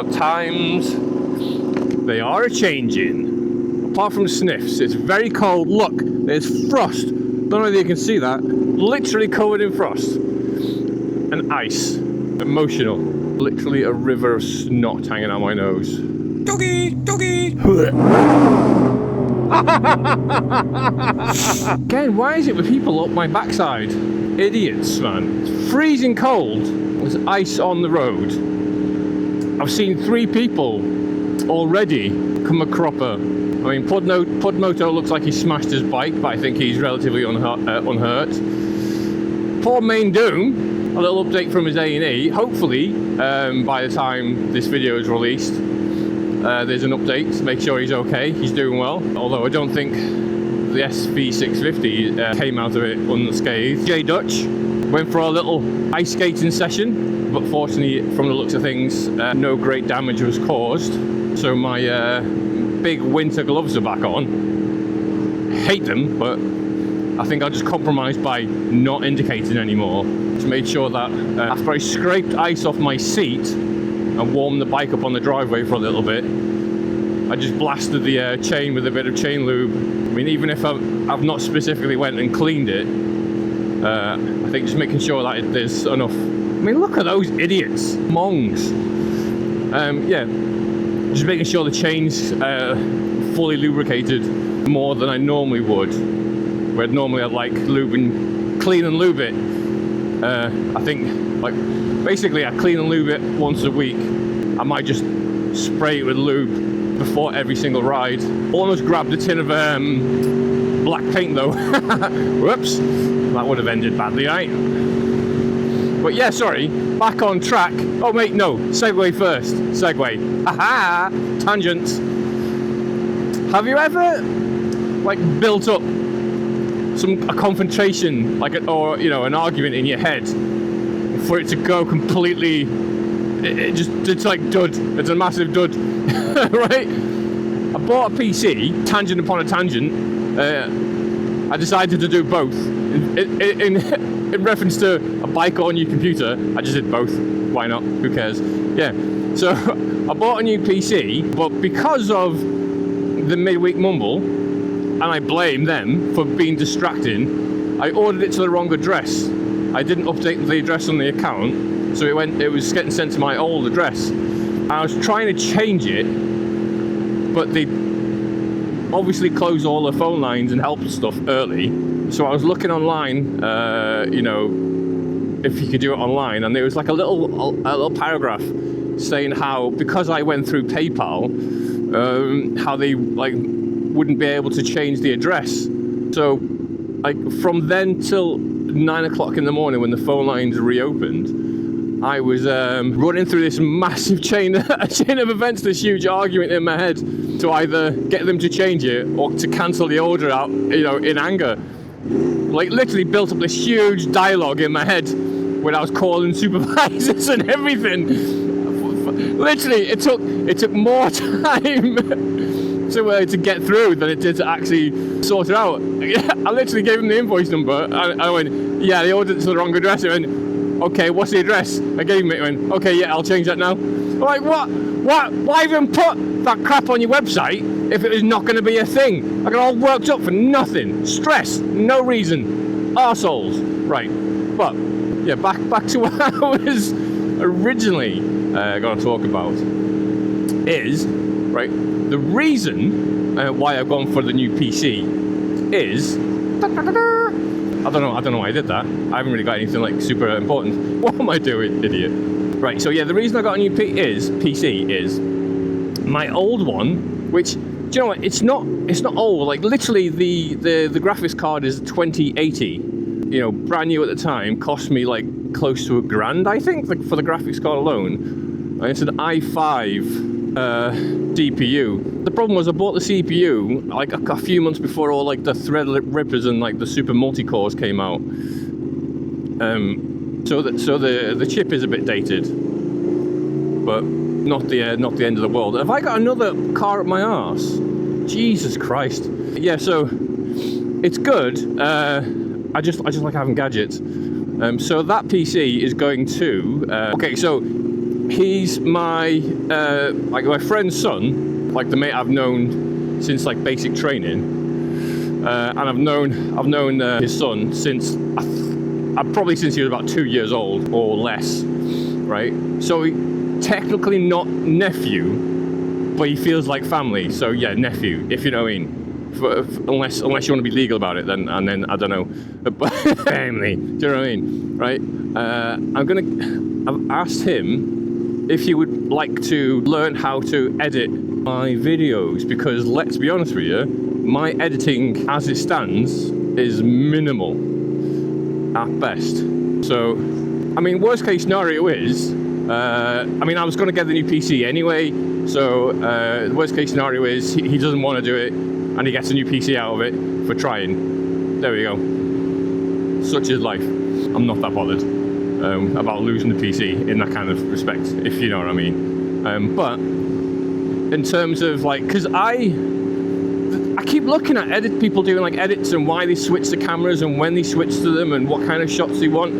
hard times, they are a-changing. Apart from sniffs, it's very cold. Look, there's frost. Don't know whether you can see that. Literally covered in frost. And ice. Emotional. Literally a river of snot hanging out my nose. Doggy! Doggy! Again, why is it with people up my backside? Idiots, man. It's freezing cold. There's ice on the road. I've seen 3 people already come a cropper. I mean, Podmoto looks like he smashed his bike, but I think he's relatively unhurt. Poor Main Doom, a little update from his A&E. Hopefully, by the time this video is released, there's an update to make sure he's okay. He's doing well, although I don't think the SV650 came out of it unscathed. J Dutch went for a little ice skating session, but fortunately, from the looks of things, no great damage was caused. So my big winter gloves are back on. Hate them, but I think I'll just compromise by not indicating anymore. Just made sure that after I scraped ice off my seat and warmed the bike up on the driveway for a little bit, I just blasted the chain with a bit of chain lube. I mean, even if I've not specifically went and cleaned it, I think just making sure that there's enough. I mean, look at those idiots, mongs. Yeah, just making sure the chain's fully lubricated more than I normally would. Where normally I'd like clean and lube it. I think, like, basically I clean and lube it once a week. I might just spray it with lube before every single ride. Almost grabbed a tin of black paint though. Whoops, that would have ended badly, right? But yeah, sorry, back on track. Oh mate, no, segue first. Segue. Haha, tangent. Have you ever, like, built up a confrontation, like, or you know, an argument in your head, for it to go completely, it's like dud. It's a massive dud, right? I bought a PC, tangent upon a tangent. I decided to do both. In reference to a bike or a new computer, I just did both. Why not? Who cares? Yeah. So I bought a new PC, but because of the midweek mumble, and I blame them for being distracting, I ordered it to the wrong address. I didn't update the address on the account, so it was getting sent to my old address. I was trying to change it, but they obviously closed all the phone lines and help stuff early. So I was looking online, you know, if you could do it online, and there was like a little paragraph saying how, because I went through PayPal, how they like wouldn't be able to change the address. So like from then till 9 o'clock in the morning when the phone lines reopened, I was running through this massive chain of events, this huge argument in my head to either get them to change it or to cancel the order out, you know, in anger. Like literally built up this huge dialogue in my head when I was calling supervisors and everything. Literally, it took more time to get through than it did to actually sort it out. I literally gave him the invoice number and I went, yeah, they ordered it to the wrong address. He went, okay, what's the address? I gave him it. He went, okay, yeah, I'll change that now. I'm like, what? Why even put that crap on your website if it was not going to be a thing? I got all worked up for nothing. Stress, no reason. Arseholes. Right. But yeah, back to what I was originally going to talk about is, right, the reason why I've gone for the new PC is, I don't know why I did that. I haven't really got anything like super important. What am I doing, idiot? Right, so yeah, the reason I got a new PC is my old one, which, do you know what, it's not old. Like literally the graphics card is 2080. You know, brand new at the time, cost me like close to $1,000, I think, for the graphics card alone. And it's an i5 CPU. The problem was I bought the CPU like a few months before all like the Threadrippers and like the super multi-cores came out. So the chip is a bit dated, but not the end of the world. Have I got another car up my arse? Jesus Christ. Yeah, so it's good. I just like having gadgets. So that PC is going to okay, so he's my like my friend's son, like the mate I've known since like basic training, and I've known his son since probably since he was about 2 years old or less, right? So technically not nephew, but he feels like family. So yeah, nephew, if you know what I mean. Unless you want to be legal about it, then I don't know. But family, do you know what I mean, right? I've asked him if he would like to learn how to edit my videos, because let's be honest with you, my editing as it stands is minimal at best. So, I mean, worst case scenario is, I mean, I was going to get the new PC anyway, so the worst case scenario is he doesn't want to do it, and he gets a new PC out of it for trying. There we go. Such is life. I'm not that bothered about losing the PC in that kind of respect, if you know what I mean. But in terms of like, because I keep looking at people doing like edits and why they switch the cameras and when they switch to them and what kind of shots they want.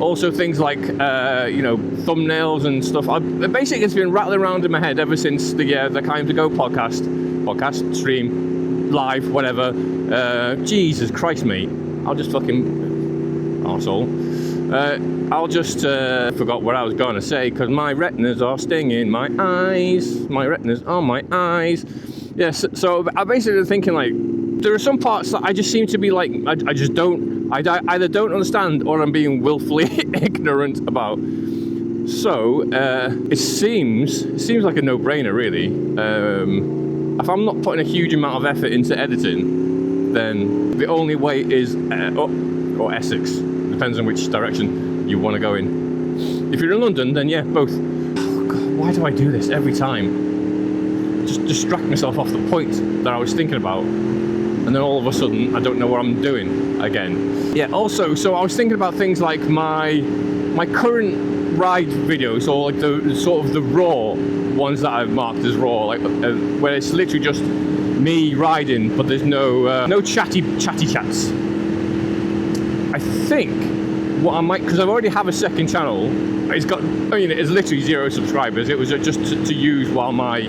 Also things like you know, thumbnails and stuff. Basically, it's been rattling around in my head ever since the Time to Go podcast, stream, live, whatever. Jesus Christ, mate. I'll just fucking arsehole. I'll just forgot what I was going to say, because my retinas are stinging my eyes. My retinas are my eyes. Yes, so I'm basically thinking like, there are some parts that I just seem to be like, I either don't understand or I'm being willfully ignorant about. So it seems like a no-brainer, really. If I'm not putting a huge amount of effort into editing, then the only way is up or Essex. Depends on which direction you want to go in. If you're in London, then yeah, both. Oh God, why do I do this every time? Just distract myself off the point that I was thinking about, and then all of a sudden I don't know what I'm doing again. Yeah, also, so I was thinking about things like my current ride videos, or like the sort of the raw ones that I've marked as raw, like where it's literally just me riding, but there's no chatty chats. I think what I might, because I already have a second channel, it's literally 0 subscribers. It was just to use while my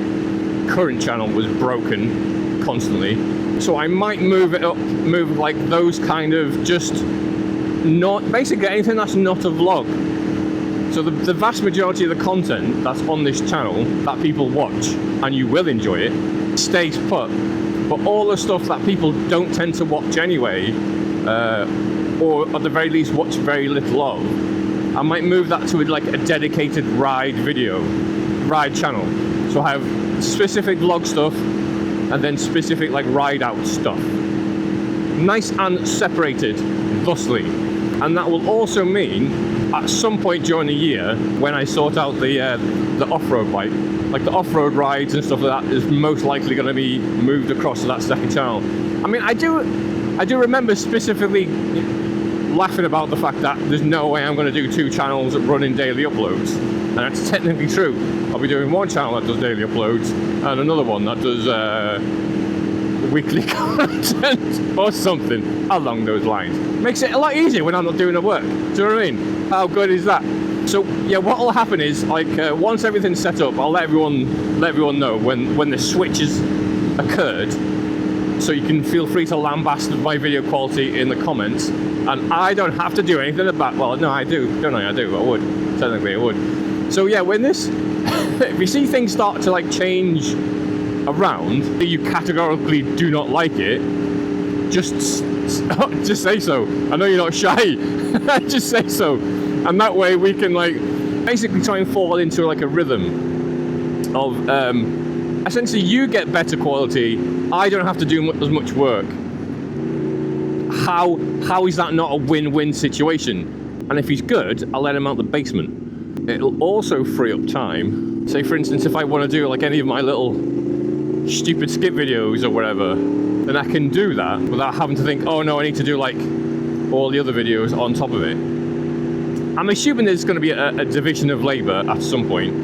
current channel was broken constantly. So I might move like those kind of, just not, basically anything that's not a vlog. So the vast majority of the content that's on this channel that people watch, and you will enjoy it, stays put. But all the stuff that people don't tend to watch anyway, or at the very least watch very little of, I might move that to like a dedicated ride channel. So I have specific vlog stuff and then specific like ride out stuff. Nice and separated thusly. And that will also mean at some point during the year, when I sort out the off-road bike, like the off-road rides and stuff like that, is most likely going to be moved across to that second channel. I mean, I do remember specifically laughing about the fact that there's no way I'm going to do 2 channels running daily uploads, and that's technically true. I'll be doing one channel that does daily uploads and another one that does weekly content or something along those lines. Makes it a lot easier when I'm not doing the work. Do you know what I mean? How good is that? So yeah, what will happen is, like, once everything's set up, I'll let everyone know when the switch has occurred, so you can feel free to lambast my video quality in the comments, and I don't have to do anything about. Well, no, I do, don't I? I do. I would. Technically, I would. So yeah, when this, if you see things start to like change around, you categorically do not like it, just say so. I know you're not shy. Just say so, and that way we can like basically try and fall into like a rhythm of essentially you get better quality, I don't have to do as much work. How is that not a win-win situation? And if he's good, I'll let him out the basement. It'll also free up time. Say for instance, if I want to do like any of my little stupid skip videos or whatever, then I can do that without having to think, oh no, I need to do like all the other videos on top of it. I'm assuming there's going to be a division of labour at some point,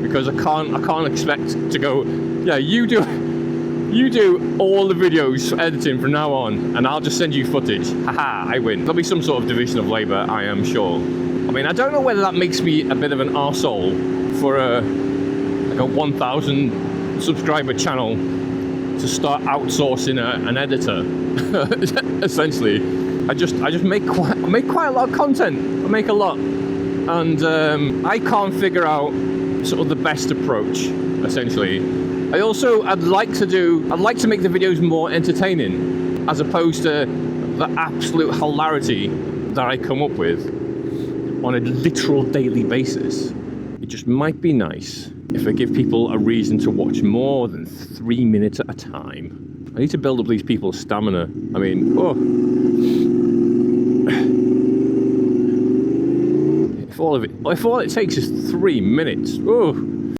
because I can't expect to go, yeah, you do all the videos for editing from now on, and I'll just send you footage. Haha, I win. There'll be some sort of division of labour, I am sure. I mean, I don't know whether that makes me a bit of an arsehole for like a 1,000 subscriber channel to start outsourcing an editor. Essentially, I just make quite a lot of content. I make a lot, and I can't figure out sort of the best approach. Essentially, I'd like to make the videos more entertaining, as opposed to the absolute hilarity that I come up with on a literal daily basis. It just might be nice if I give people a reason to watch more than 3 minutes at a time. I need to build up these people's stamina. I mean, if all it takes is 3 minutes,